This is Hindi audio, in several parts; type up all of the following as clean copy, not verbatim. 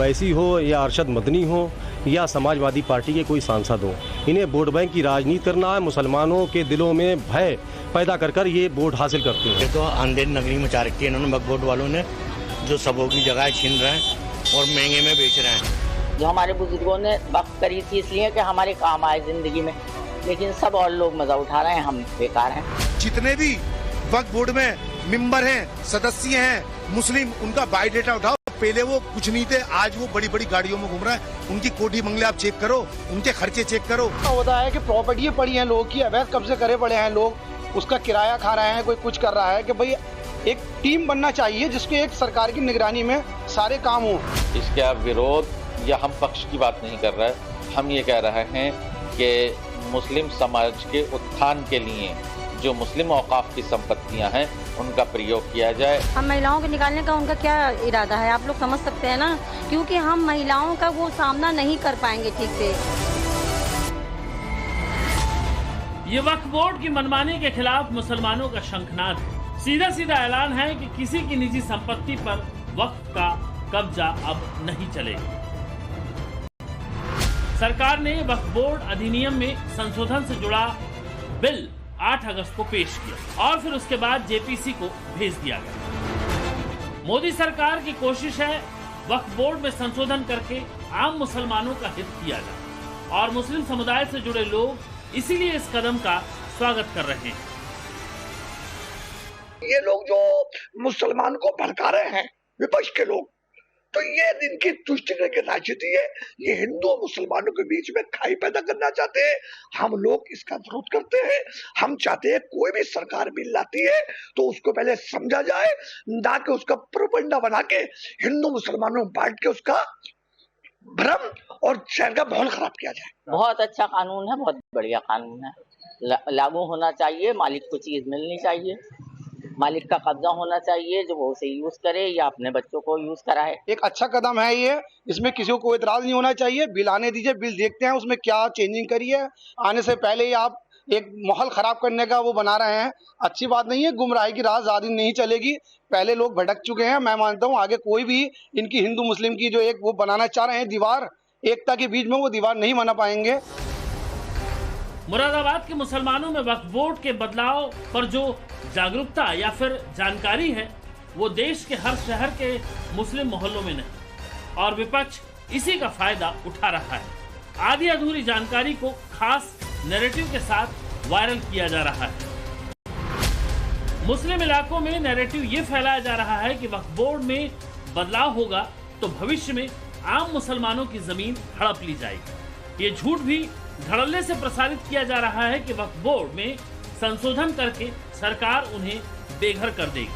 ओवैसी हो या अरशद मदनी हो या समाजवादी पार्टी के कोई सांसद हो, इन्हें वोट बैंक की राजनीति करना है। मुसलमानों के दिलों में भय पैदा कर कर ये वोट हासिल करते हैं। ये तो अंधेर नगरी में चार रखी है इन्होंने वक्फ बोर्ड वालों ने, जो सबों की जगह छीन रहे हैं और महंगे में बेच रहे हैं। जो हमारे बुजुर्गों ने वक्फ करी थी इसलिए कि हमारे काम आए जिंदगी में, लेकिन सब और लोग मजा उठा रहे हैं, हम बेकार हैं। जितने भी वक्फ बोर्ड में मेंबर हैं, सदस्य हैं मुस्लिम, उनका बायोडेटा उठाओ। पहले वो कुछ नहीं थे, आज वो बड़ी बड़ी गाड़ियों में घूम रहा है। उनकी कोठी बंगले आप चेक करो, उनके खर्चे चेक करो। होता है कि प्रॉपर्टी पड़ी है लोगों की, अवैध कब्जे करे पड़े हैं लोग, उसका किराया खा रहे हैं, कोई कुछ कर रहा है। कि भाई एक टीम बनना चाहिए जिसके एक सरकार की निगरानी में सारे काम हो। इसका विरोध या हम पक्ष की बात नहीं कर रहे, हम ये कह रहे हैं कि मुस्लिम समाज के उत्थान के लिए जो मुस्लिम औकाफ की संपत्तियां हैं उनका प्रयोग किया जाए। हम महिलाओं को निकालने का उनका क्या इरादा है, आप लोग समझ सकते हैं ना, क्योंकि हम महिलाओं का वो सामना नहीं कर पाएंगे ठीक से। ये वक्फ बोर्ड की मनमानी के खिलाफ मुसलमानों का शंखनाद है। सीधा सीधा ऐलान है कि किसी की निजी संपत्ति पर वक्फ का कब्जा अब नहीं चलेगा। सरकार ने वक्फ बोर्ड अधिनियम में संशोधन से जुड़ा बिल 8 अगस्त को पेश किया और फिर उसके बाद जेपीसी को भेज दिया गया। मोदी सरकार की कोशिश है वक्फ बोर्ड में संशोधन करके आम मुसलमानों का हित किया जाए और मुस्लिम समुदाय से जुड़े लोग इसीलिए इस कदम का स्वागत कर रहे हैं। ये लोग जो मुसलमान को भड़का रहे हैं, विपक्ष के लोग, तो ये इनकी तुष्टिकरण की राजनीति है। ये हिंदू और मुसलमानों के बीच में खाई पैदा करना चाहते हैं। हम लोग इसका विरोध करते हैं। हम चाहते हैं कोई भी सरकार बिल लाती है तो उसको पहले समझा जाए, ना कि उसका प्रोपेगेंडा बना के हिंदू मुसलमानों में बांट के उसका भ्रम और शहर का माहौल खराब किया जाए। बहुत अच्छा कानून है, बहुत बढ़िया कानून है, लागू होना चाहिए। मालिक को चीज मिलनी चाहिए, मालिक का कब्जा होना चाहिए, जो वो उसे यूज करे या अपने बच्चों को यूज कराए। एक अच्छा कदम है ये, इसमें किसी को कोई इतराज नहीं होना चाहिए। बिल आने दीजिए, बिल देखते हैं उसमें क्या चेंजिंग करी है। आने से पहले ही आप एक माहौल खराब करने का वो बना रहे हैं, अच्छी बात नहीं है। गुमराही की राह ज्यादा नहीं चलेगी, पहले लोग भटक चुके हैं। मैं मानता हूँ आगे कोई भी इनकी हिंदू मुस्लिम की जो एक वो बनाना चाह रहे हैं दीवार, एकता के बीच में, वो दीवार नहीं बना पाएंगे। मुरादाबाद के मुसलमानों में वक्फ बोर्ड के बदलाव पर जो जागरूकता या फिर जानकारी है वो देश के हर शहर के मुस्लिम मोहल्लों में नहीं, और विपक्ष इसी का फायदा उठा रहा है। आधी अधूरी जानकारी को खास नैरेटिव के साथ वायरल किया जा रहा है। मुस्लिम इलाकों में नैरेटिव ये फैलाया जा रहा है कि वक्फ बोर्ड में बदलाव होगा तो भविष्य में आम मुसलमानों की जमीन हड़प ली जाएगी। ये झूठ भी धड़ल्ले से प्रसारित किया जा रहा है कि वक्फ बोर्ड में संशोधन करके सरकार उन्हें बेघर कर देगी,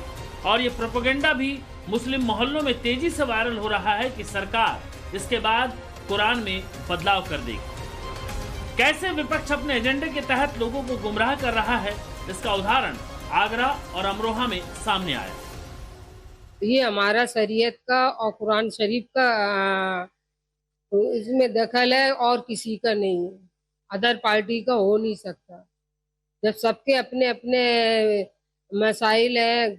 और ये प्रोपेगेंडा भी मुस्लिम मोहल्लों में तेजी से वायरल हो रहा है कि सरकार इसके बाद कुरान में बदलाव कर देगी। कैसे विपक्ष अपने एजेंडे के तहत लोगों को गुमराह कर रहा है, इसका उदाहरण आगरा और अमरोहा में सामने आया। ये हमारा शरीयत का और कुरान शरीफ का इसमें दखल है और किसी का नहीं है, अदर पार्टी का हो नहीं सकता। जब सबके अपने अपने मसाइल हैं,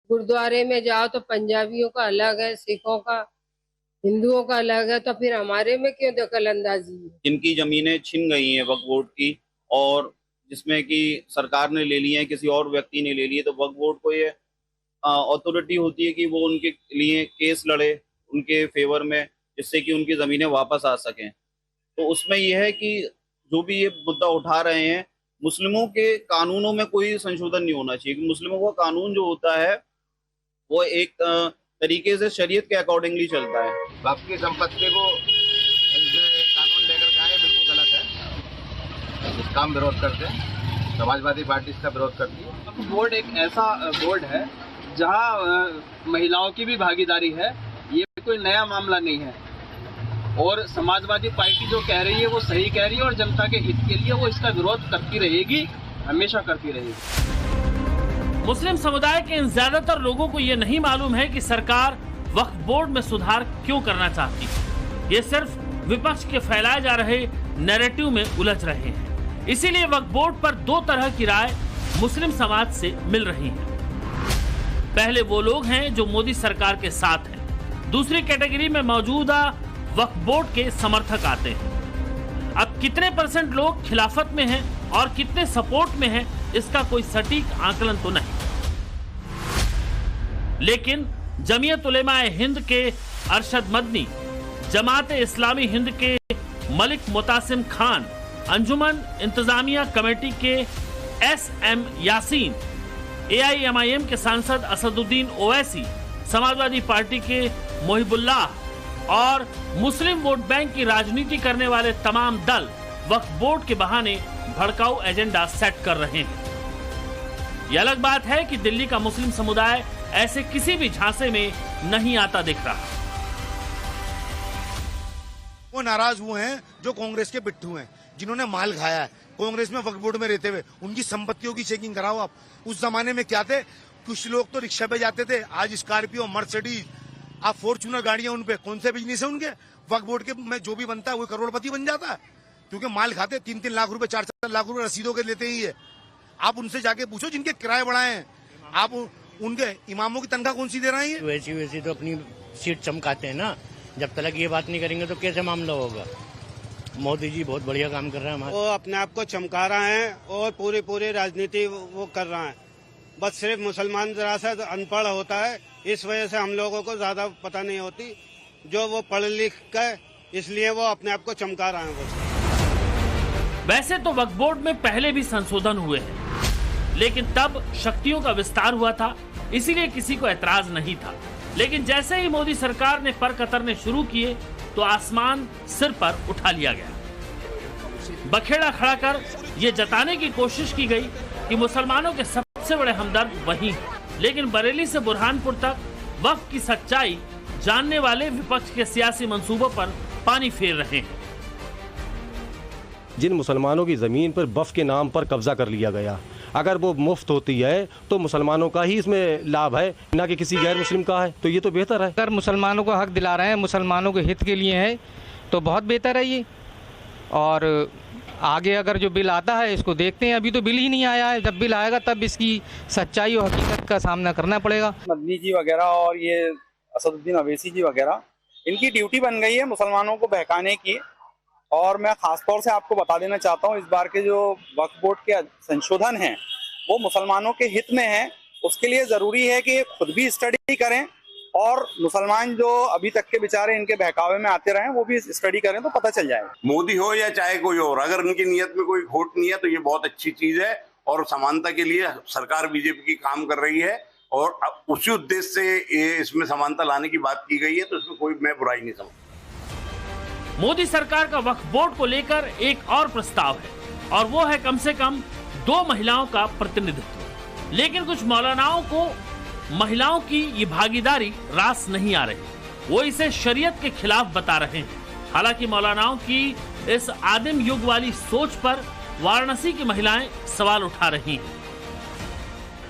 गुरुद्वारे में जाओ तो पंजाबियों का अलग है, सिखों का, हिंदुओं का अलग है, तो फिर हमारे में क्यों दखल अंदाजी है। जिनकी जमीनें छिन गई हैं वक्फ बोर्ड की, और जिसमें कि सरकार ने ले ली है, किसी और व्यक्ति ने ले ली है, तो वक्फ बोर्ड को ये अथॉरिटी होती है कि वो उनके लिए केस लड़े उनके फेवर में, जिससे कि उनकी ज़मीनें वापस आ सकें। तो उसमें यह है कि जो भी ये मुद्दा उठा रहे हैं, मुस्लिमों के कानूनों में कोई संशोधन नहीं होना चाहिए। मुस्लिमों का कानून जो होता है वो एक तरीके से शरीयत के अकॉर्डिंगली चलता है। वक्फ की संपत्ति को कानून लेकर के आए, बिल्कुल गलत है। इसका हम विरोध करते हैं, समाजवादी पार्टी इसका विरोध करती है। बोर्ड एक ऐसा बोर्ड है जहां महिलाओं की भी भागीदारी है, ये कोई नया मामला नहीं है, और समाजवादी पार्टी जो कह रही है वो सही कह रही है, और जनता के हित के लिए वो इसका विरोध करती रहेगी, हमेशा करती रहेगी। मुस्लिम समुदाय के इन ज्यादातर लोगों को ये नहीं मालूम है कि सरकार वक्फ बोर्ड में सुधार क्यों करना चाहती है। ये सिर्फ विपक्ष के फैलाए जा रहे नैरेटिव में उलझ रहे हैं। इसीलिए वक्फ बोर्ड पर दो तरह की राय मुस्लिम समाज से मिल रही है। पहले वो लोग हैं जो मोदी सरकार के साथ हैं, दूसरी कैटेगरी में मौजूदा वक्फ बोर्ड के समर्थक आते हैं। अब कितने % लोग खिलाफत में हैं और कितने सपोर्ट में हैं, इसका कोई सटीक आकलन तो नहीं, लेकिन जमीयत उलेमाए हिंद के अरशद मदनी, जमात इस्लामी हिंद के मलिक मुतासिम खान, अंजुमन इंतजामिया कमेटी के SM यासीन, AIMIM के सांसद असदुद्दीन ओवैसी, समाजवादी पार्टी के मोहिबुल्लाह और मुस्लिम वोट बैंक की राजनीति करने वाले तमाम दल वक्फ बोर्ड के बहाने भड़काऊ एजेंडा सेट कर रहे हैं। यह अलग बात है कि दिल्ली का मुस्लिम समुदाय ऐसे किसी भी झांसे में नहीं आता दिख रहा। वो नाराज हुए हैं जो कांग्रेस के पिट्ठू हैं, जिन्होंने माल खाया है कांग्रेस में वक्फ बोर्ड में रहते हुए। उनकी संपत्तियों की चेकिंग कराओ आप। उस जमाने में क्या थे, कुछ लोग तो रिक्शा पे जाते थे, आज स्कॉर्पियो, मर्सिडीज, आप फॉर्च्यूनर गाड़ियां उनपे। कौन से बिजनेस है उनके? वक्फ बोर्ड के में जो भी बनता है वो करोड़पति बन जाता है, क्योंकि माल खाते 3-3 लाख रुपए, 4-4 लाख रुपए रसीदों के लेते ही है। आप उनसे जाके पूछो जिनके किराए बढ़ाए हैं, आप उनके इमामों की तनख्वाह कौन सी दे रहे हैं? वैसी तो अपनी सीट चमकाते हैं ना। जब तक ये बात नहीं करेंगे तो कैसे मामला होगा। मोदी जी बहुत बढ़िया काम कर रहे हैं। वो अपने आप को चमका रहे हैं और पूरी राजनीति वो कर रहा है। बस सिर्फ मुसलमान जरा सा अनपढ़ होता है, इस वजह से हम लोगों को ज्यादा पता नहीं होती। जो वो पढ़ लिख कर, इसलिए वो अपने आप को चमका रहे हैं। वैसे तो वक्फ बोर्ड में पहले भी संशोधन हुए हैं, लेकिन तब शक्तियों का विस्तार हुआ था, इसीलिए किसी को ऐतराज नहीं था। लेकिन जैसे ही मोदी सरकार ने पर कतरने शुरू किए तो आसमान सिर पर उठा लिया गया। बखेड़ा खड़ा कर ये जताने की कोशिश की गई कि मुसलमानों के सबसे बड़े हमदर्द वही हैं, लेकिन बरेली से बुरहानपुर तक वक्फ की सच्चाई जानने वाले विपक्ष के सियासी मंसूबों पर पानी फेर रहे हैं। जिन मुसलमानों की जमीन पर वक्फ के नाम पर कब्जा कर लिया गया, अगर वो मुफ्त होती है तो मुसलमानों का ही इसमें लाभ है, ना कि किसी गैर मुस्लिम का है, तो ये तो बेहतर है। अगर मुसलमानों को हक दिला रहे हैं, मुसलमानों के हित के लिए है, तो बहुत बेहतर है ये। और आगे अगर जो बिल आता है इसको देखते हैं। अभी तो बिल ही नहीं आया है, जब बिल आएगा तब इसकी सच्चाई और हकीकत का सामना करना पड़ेगा। मदनी जी वगैरह और ये असदुद्दीन ओवैसी जी वगैरह, इनकी ड्यूटी बन गई है मुसलमानों को बहकाने की। और मैं खास तौर से आपको बता देना चाहता हूँ, इस बार के जो वक्फ बोर्ड के संशोधन हैं वो मुसलमानों के हित में है। उसके लिए जरूरी है कि खुद भी स्टडी करें और मुसलमान जो अभी तक के बेचारे इनके बहकावे में आते रहे वो भी स्टडी करें तो पता चल जाएगा। मोदी हो या चाहे कोई और, अगर उनकी नियत में कोई खोट नहीं है तो ये बहुत अच्छी चीज है। और समानता के लिए सरकार बीजेपी की काम कर रही है और उसी उद्देश्य से ये इसमें समानता लाने की बात की गई है, तो इसमें कोई मैं बुराई नहीं समझता। मोदी सरकार का वक्फ बोर्ड को लेकर एक और प्रस्ताव है और वो है कम से कम 2 महिलाओं का प्रतिनिधित्व। लेकिन कुछ मौलानाओं को महिलाओं की ये भागीदारी रास नहीं आ रही, वो इसे शरीयत के खिलाफ बता रहे हैं। हालांकि मौलानाओं की इस आदिम युग वाली सोच पर वाराणसी की महिलाएं सवाल उठा रही हैं।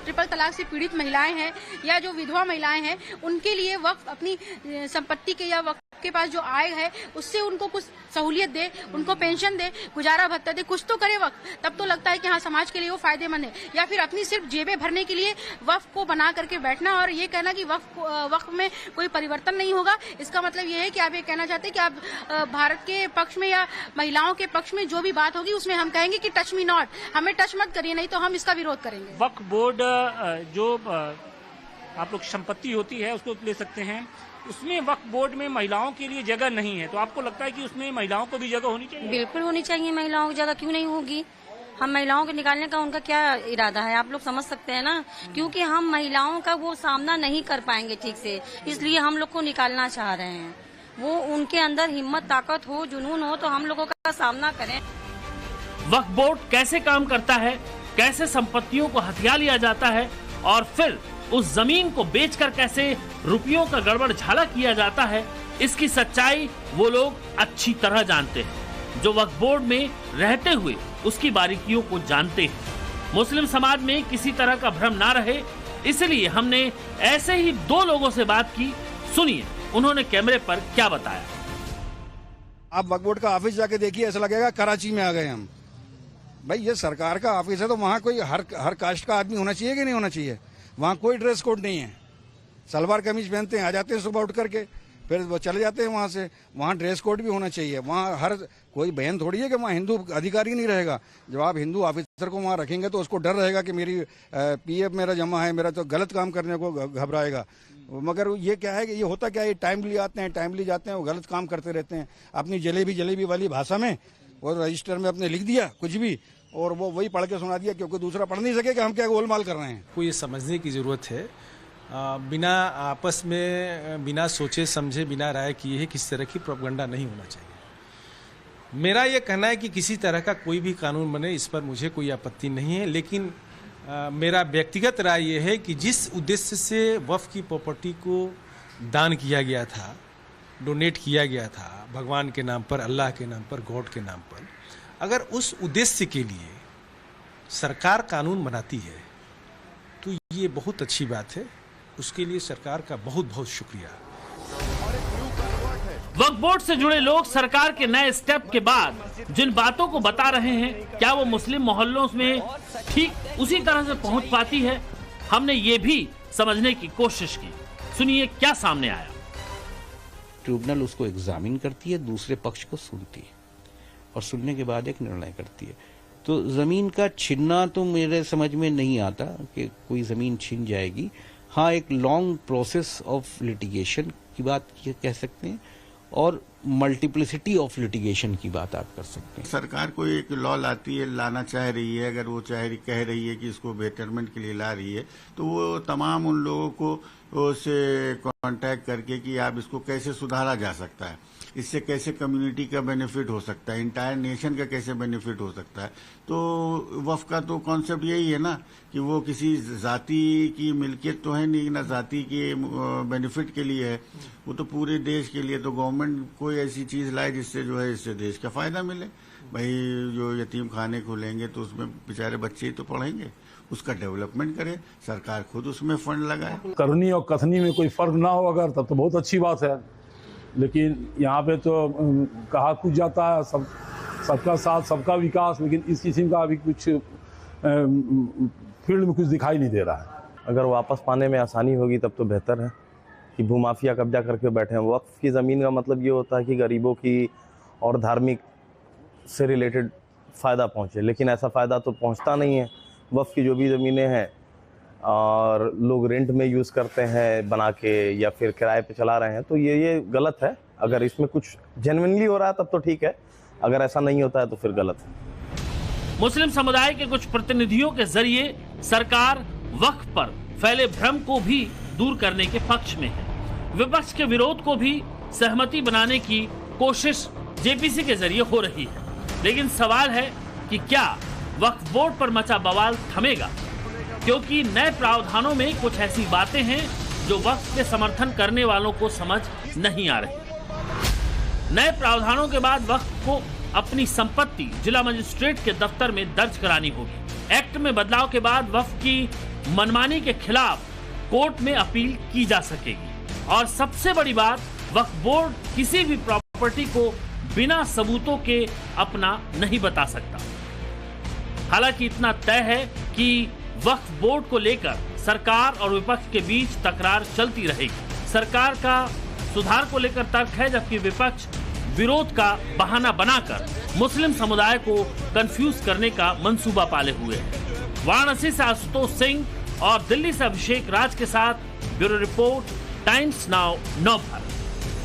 ट्रिपल तलाक से पीड़ित महिलाएं हैं या जो विधवा महिलाएं हैं, उनके लिए वक्फ अपनी संपत्ति के या वक्फ के पास जो आय है उससे उनको कुछ सहूलियत दे, उनको पेंशन दे, गुजारा भत्ता दे, कुछ तो करे वक्फ। तब तो लगता है कि हाँ समाज के लिए वो फायदेमंद है। या फिर अपनी सिर्फ जेबें भरने के लिए वक्फ को बना करके बैठना और ये कहना कि वक्फ में कोई परिवर्तन नहीं होगा, इसका मतलब ये है कि आप ये कहना चाहते हैं कि आप भारत के पक्ष में या महिलाओं के पक्ष में जो भी बात होगी उसमें हम कहेंगे कि टच मी नॉट, हमें टच मत करिए, नहीं तो हम इसका विरोध करेंगे। वक्फ बोर्ड जो आप लोग संपत्ति होती है उसको ले सकते हैं, उसमें वक्फ बोर्ड में महिलाओं के लिए जगह नहीं है, तो आपको लगता है कि उसमें महिलाओं को भी जगह होनी चाहिए? बिल्कुल होनी चाहिए, महिलाओं की जगह क्यों नहीं होगी। हम महिलाओं को निकालने का उनका क्या इरादा है, आप लोग समझ सकते हैं ना। क्योंकि हम महिलाओं का वो सामना नहीं कर पाएंगे ठीक से, इसलिए हम लोग को निकालना चाह रहे हैं। वो उनके अंदर हिम्मत, ताकत हो, जुनून हो तो हम लोगों का सामना करें। वक्फ बोर्ड कैसे काम करता है, कैसे संपत्तियों को हथिया लिया जाता है और फिर उस जमीन को बेचकर कैसे रुपयों का गड़बड़ झाला किया जाता है, इसकी सच्चाई वो लोग अच्छी तरह जानते हैं, जो वक्फ बोर्ड में रहते हुए उसकी बारीकियों को जानते हैं। मुस्लिम समाज में किसी तरह का भ्रम ना रहे, इसलिए हमने ऐसे ही 2 लोगों से बात की। सुनिए उन्होंने कैमरे पर क्या बताया। आप वक्फ बोर्ड का ऑफिस जाके देखिए, ऐसा लगेगा कराची में आ गए हम। भाई ये सरकार का ऑफिस है तो वहाँ कोई हर कास्ट का आदमी होना चाहिए कि नहीं होना चाहिए? वहाँ कोई ड्रेस कोड नहीं है, सलवार कमीज पहनते हैं, आ जाते हैं सुबह उठ करके। फिर वो चले जाते हैं वहाँ से। वहाँ ड्रेस कोड भी होना चाहिए। वहाँ हर कोई बहन थोड़ी है कि वहाँ हिंदू अधिकारी नहीं रहेगा। जब आप हिंदू ऑफिसर को वहाँ रखेंगे तो उसको डर रहेगा कि मेरी पीएफ मेरा जमा है, मेरा तो गलत काम करने को घबराएगा। मगर ये क्या है कि ये होता क्या है, टाइमली आते हैं, टाइमली जाते हैं, वो गलत काम करते रहते हैं अपनी जलेबी वाली भाषा में, और रजिस्टर में अपने लिख दिया कुछ भी, और वो वही पढ़ के सुना दिया, क्योंकि दूसरा पढ़ नहीं सके कि हम क्या गोलमाल कर रहे हैं। को ये समझने की ज़रूरत है, बिना आपस में बिना सोचे समझे बिना राय किए किसी तरह की प्रोपगंडा नहीं होना चाहिए। मेरा ये कहना है कि किसी तरह का कोई भी कानून बने, इस पर मुझे कोई आपत्ति नहीं है, लेकिन मेरा व्यक्तिगत राय ये है कि जिस उद्देश्य से वक्फ की प्रॉपर्टी को दान किया गया था, डोनेट किया गया था भगवान के नाम पर, अल्लाह के नाम पर, गॉड के नाम पर, अगर उस उद्देश्य के लिए सरकार कानून बनाती है तो ये बहुत अच्छी बात है। उसके लिए सरकार का बहुत बहुत शुक्रिया। वक्फ बोर्ड से जुड़े लोग सरकार के नए स्टेप के बाद जिन बातों को बता रहे हैं, क्या वो मुस्लिम मोहल्लों में ठीक उसी तरह से पहुंच पाती है? हमने ये भी समझने की कोशिश की। सुनिए क्या सामने आया। ट्रिब्यूनल उसको एग्जामिन करती है, दूसरे पक्ष को सुनती है और सुनने के बाद एक निर्णय करती है। तो जमीन का छीनना तो मेरे समझ में नहीं आता कि कोई जमीन छीन जाएगी। हाँ, एक लॉन्ग प्रोसेस ऑफ लिटिगेशन की बात कह सकते हैं और मल्टीप्लिसिटी ऑफ लिटिगेशन की बात आप कर सकते हैं। सरकार कोई एक लॉ लाती है, लाना चाह रही है, अगर वो कह रही है कि इसको बेटरमेंट के लिए ला रही है, तो वो तमाम उन लोगों को से कांटेक्ट करके कि आप इसको कैसे सुधारा जा सकता है, इससे कैसे कम्युनिटी का बेनिफिट हो सकता है, इंटायर नेशन का कैसे बेनिफिट हो सकता है। तो वक्फ का तो कॉन्सेप्ट यही है ना कि वो किसी जाति की मिल्कियत तो है नहीं ना, जाति के बेनिफिट के लिए है, वो तो पूरे देश के लिए। तो गवर्नमेंट कोई ऐसी चीज लाए जिससे जो है इससे देश का फायदा मिले। भाई जो यतीम खाने खोलेंगे तो उसमें बेचारे बच्चे ही तो पढ़ेंगे, उसका डेवलपमेंट करे, सरकार खुद उसमें फंड लगाए। करनी और कथनी में कोई फर्क ना हो अगर, तब तो बहुत अच्छी बात है। लेकिन यहाँ पे तो कहा कुछ जाता है, सबका साथ सबका विकास, लेकिन इस किस्म का अभी कुछ फील्ड में कुछ दिखाई नहीं दे रहा है। अगर वापस पाने में आसानी होगी तब तो बेहतर है कि भूमाफिया कब्जा करके बैठे हैं। वक्फ की ज़मीन का मतलब ये होता है कि गरीबों की और धार्मिक से रिलेटेड फ़ायदा पहुँचे, लेकिन ऐसा फ़ायदा तो पहुँचता नहीं है। वक्फ की जो भी ज़मीनें हैं और लोग रेंट में यूज़ करते हैं बना के या फिर किराए पे चला रहे हैं, तो ये गलत है। अगर इसमें कुछ जेन्युइनली हो रहा है तब तो ठीक है, अगर ऐसा नहीं होता है तो फिर गलत है। मुस्लिम समुदाय के कुछ प्रतिनिधियों के जरिए सरकार वक्फ पर फैले भ्रम को भी दूर करने के पक्ष में है। विपक्ष के विरोध को भी सहमति बनाने की कोशिश जेपीसी के जरिए हो रही है। लेकिन सवाल है कि क्या वक्फ बोर्ड पर मचा बवाल थमेगा? क्योंकि नए प्रावधानों में कुछ ऐसी बातें हैं जो वक्फ के समर्थन करने वालों को समझ नहीं आ रही। नए प्रावधानों के बाद वक्फ को अपनी संपत्ति जिला मजिस्ट्रेट के दफ्तर में दर्ज करानी होगी। एक्ट में बदलाव के बाद वक्फ की मनमानी के खिलाफ कोर्ट में अपील की जा सकेगी। और सबसे बड़ी बात, वक्फ बोर्ड किसी भी प्रॉपर्टी को बिना सबूतों के अपना नहीं बता सकता। हालांकि इतना तय है कि वक्फ बोर्ड को लेकर सरकार और विपक्ष के बीच तकरार चलती रहेगी। सरकार का सुधार को लेकर तर्क है, जबकि विपक्ष विरोध का बहाना बनाकर मुस्लिम समुदाय को कंफ्यूज करने का मंसूबा पाले हुए है। वाराणसी से आशुतोष सिंह और दिल्ली से अभिषेक राज के साथ ब्यूरो रिपोर्ट, टाइम्स नाउ नव भारत।